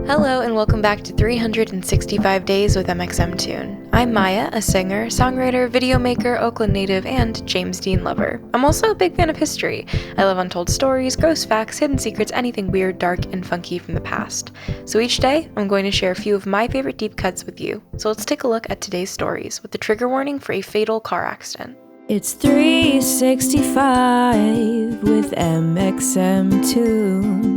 Hello and welcome back to 365 Days with mxmtoon. I'm Maia, a singer, songwriter, video maker, Oakland native, and James Dean lover. I'm also a big fan of history. I love untold stories, gross facts, hidden secrets, anything weird, dark, and funky from the past. So each day, I'm going to share a few of my favorite deep cuts with you. So let's take a look at today's stories with the trigger warning for a fatal car accident. It's 365 with mxmtoon.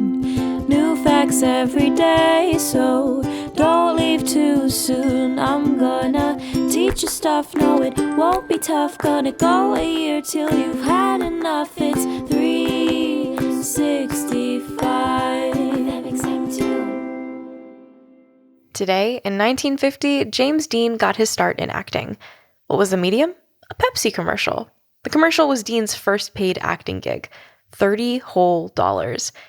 New facts every day, so don't leave too soon. I'm gonna teach you stuff, no it won't be tough. Gonna go a year till you've had enough. It's 365 mxmtoon. Today, in 1950, James Dean got his start in acting. What was the medium? A Pepsi commercial. The commercial was Dean's first paid acting gig. $30 whole.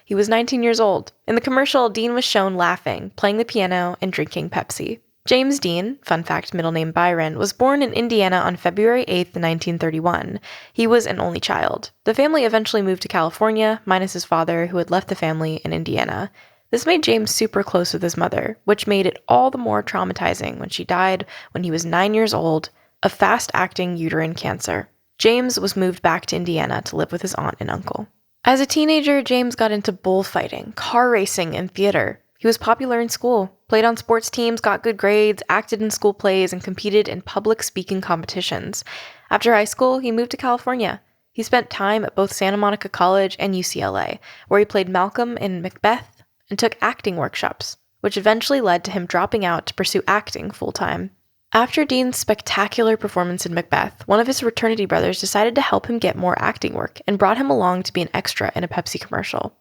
He was 19 years old. In the commercial, Dean was shown laughing, playing the piano, and drinking Pepsi. James Dean, fun fact, middle name Byron, was born in Indiana on February 8th, 1931. He was an only child. The family eventually moved to California, minus his father, who had left the family in Indiana. This made James super close with his mother, which made it all the more traumatizing when she died when he was 9 years old of fast-acting uterine cancer. James was moved back to Indiana to live with his aunt and uncle. As a teenager, James got into bullfighting, car racing, and theater. He was popular in school, played on sports teams, got good grades, acted in school plays, and competed in public speaking competitions. After high school, he moved to California. He spent time at both Santa Monica College and UCLA, where he played Malcolm in Macbeth and took acting workshops, which eventually led to him dropping out to pursue acting full-time. After Dean's spectacular performance in Macbeth, one of his fraternity brothers decided to help him get more acting work and brought him along to be an extra in a Pepsi commercial.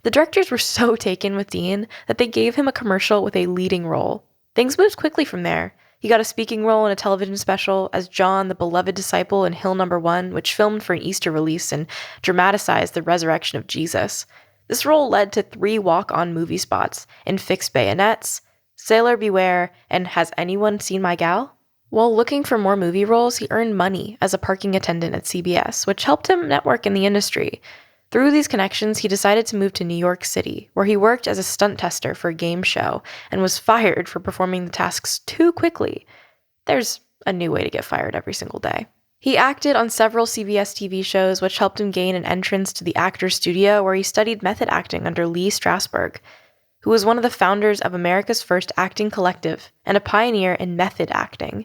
The directors were so taken with Dean that they gave him a commercial with a leading role. Things moved quickly from there. He got a speaking role in a television special as John, the beloved disciple in Hill No. 1, which filmed for an Easter release and dramatized the resurrection of Jesus. This role led to 3 walk-on movie spots in Fixed Bayonets, Sailor Beware, and Has Anyone Seen My Gal? While looking for more movie roles, he earned money as a parking attendant at CBS, which helped him network in the industry. Through these connections, he decided to move to New York City, where he worked as a stunt tester for a game show and was fired for performing the tasks too quickly. There's a new way to get fired every single day. He acted on several CBS TV shows, which helped him gain an entrance to the Actors Studio, where he studied method acting under Lee Strasberg, who was one of the founders of America's first acting collective and a pioneer in method acting.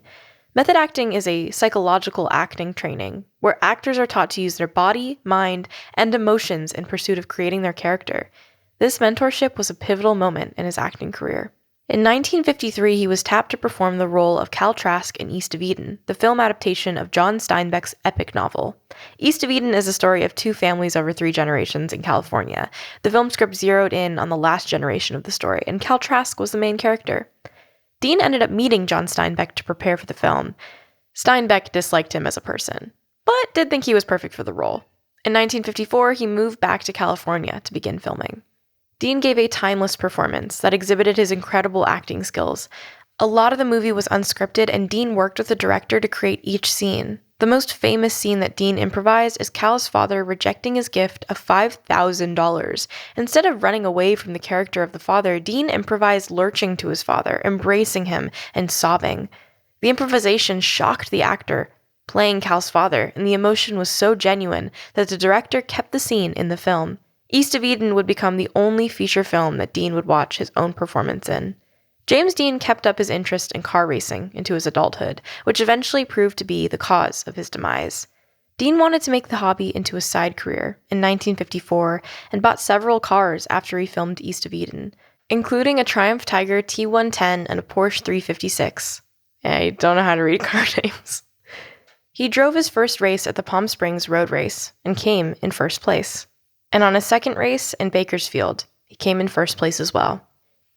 Method acting is a psychological acting training where actors are taught to use their body, mind, and emotions in pursuit of creating their character. This mentorship was a pivotal moment in his acting career. In 1953, he was tapped to perform the role of Cal Trask in East of Eden, the film adaptation of John Steinbeck's epic novel. East of Eden is a story of 2 families over 3 generations in California. The film script zeroed in on the last generation of the story, and Cal Trask was the main character. Dean ended up meeting John Steinbeck to prepare for the film. Steinbeck disliked him as a person, but did think he was perfect for the role. In 1954, he moved back to California to begin filming. Dean gave a timeless performance that exhibited his incredible acting skills. A lot of the movie was unscripted, and Dean worked with the director to create each scene. The most famous scene that Dean improvised is Cal's father rejecting his gift of $5,000. Instead of running away from the character of the father, Dean improvised lurching to his father, embracing him, and sobbing. The improvisation shocked the actor playing Cal's father, and the emotion was so genuine that the director kept the scene in the film. East of Eden would become the only feature film that Dean would watch his own performance in. James Dean kept up his interest in car racing into his adulthood, which eventually proved to be the cause of his demise. Dean wanted to make the hobby into a side career in 1954 and bought several cars after he filmed East of Eden, including a Triumph Tiger T110 and a Porsche 356. I don't know how to read car names. He drove his first race at the Palm Springs Road Race and came in first place. And on his second race in Bakersfield, he came in first place as well.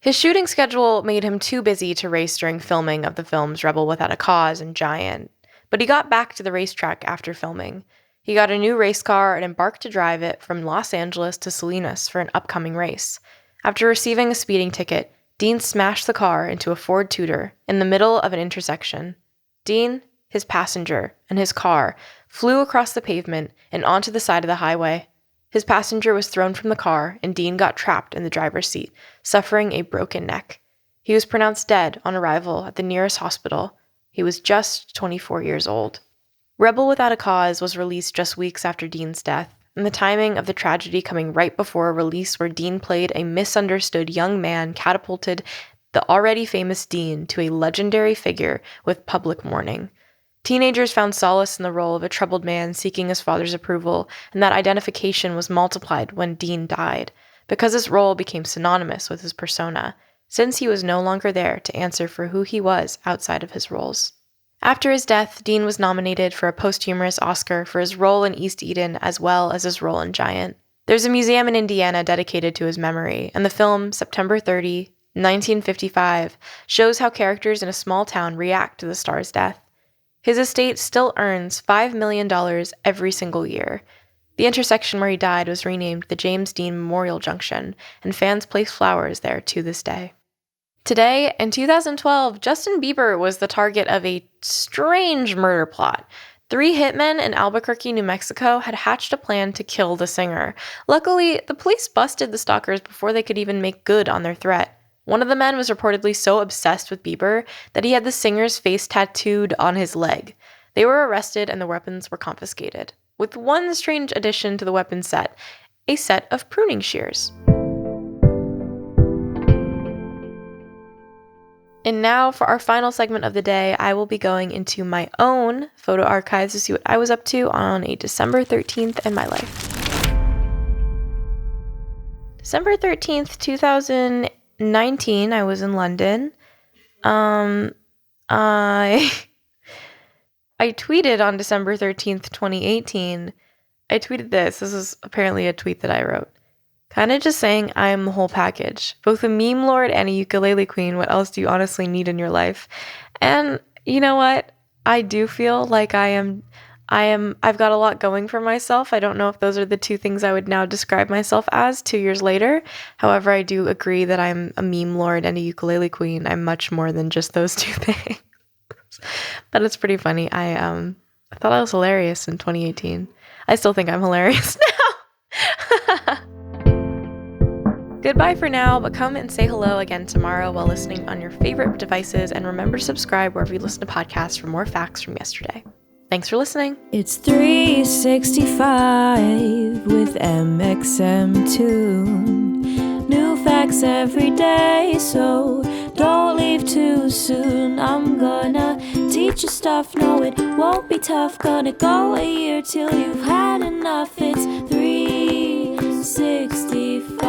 His shooting schedule made him too busy to race during filming of the films Rebel Without a Cause and Giant, but he got back to the racetrack after filming. He got a new race car and embarked to drive it from Los Angeles to Salinas for an upcoming race. After receiving a speeding ticket, Dean smashed the car into a Ford Tudor in the middle of an intersection. Dean, his passenger, and his car flew across the pavement and onto the side of the highway. His passenger was thrown from the car, and Dean got trapped in the driver's seat, suffering a broken neck. He was pronounced dead on arrival at the nearest hospital. He was just 24 years old. Rebel Without a Cause was released just weeks after Dean's death, and the timing of the tragedy coming right before a release where Dean played a misunderstood young man catapulted the already famous Dean to a legendary figure with public mourning. Teenagers found solace in the role of a troubled man seeking his father's approval, and that identification was multiplied when Dean died, because his role became synonymous with his persona, since he was no longer there to answer for who he was outside of his roles. After his death, Dean was nominated for a posthumous Oscar for his role in East Eden as well as his role in Giant. There's a museum in Indiana dedicated to his memory, and the film September 30, 1955 shows how characters in a small town react to the star's death. His estate still earns $5 million every single year. The intersection where he died was renamed the James Dean Memorial Junction, and fans place flowers there to this day. Today, in 2012, Justin Bieber was the target of a strange murder plot. 3 hitmen in Albuquerque, New Mexico had hatched a plan to kill the singer. Luckily, the police busted the stalkers before they could even make good on their threat. One of the men was reportedly so obsessed with Bieber that he had the singer's face tattooed on his leg. They were arrested and the weapons were confiscated, with one strange addition to the weapon set, a set of pruning shears. And now for our final segment of the day, I will be going into my own photo archives to see what I was up to on a December 13th in my life. December 13th, 2019, I was in London. I tweeted on December 13th, 2018. I tweeted this. This is apparently a tweet that I wrote. Kind of just saying I'm the whole package. Both a meme lord and a ukulele queen. What else do you honestly need in your life? And you know what? I do feel like I've got a lot going for myself. I don't know if those are the 2 things I would now describe myself as 2 years later. However, I do agree that I'm a meme lord and a ukulele queen. I'm much more than just those 2 things. But it's pretty funny. I thought I was hilarious in 2018. I still think I'm hilarious now. Goodbye for now, but come and say hello again tomorrow while listening on your favorite devices, and remember to subscribe wherever you listen to podcasts for more facts from yesterday. Thanks for listening. It's 365 with mxmtoon. New facts every day, so don't leave too soon. I'm gonna teach you stuff, no it won't be tough. Gonna go a year till you've had enough. It's 365.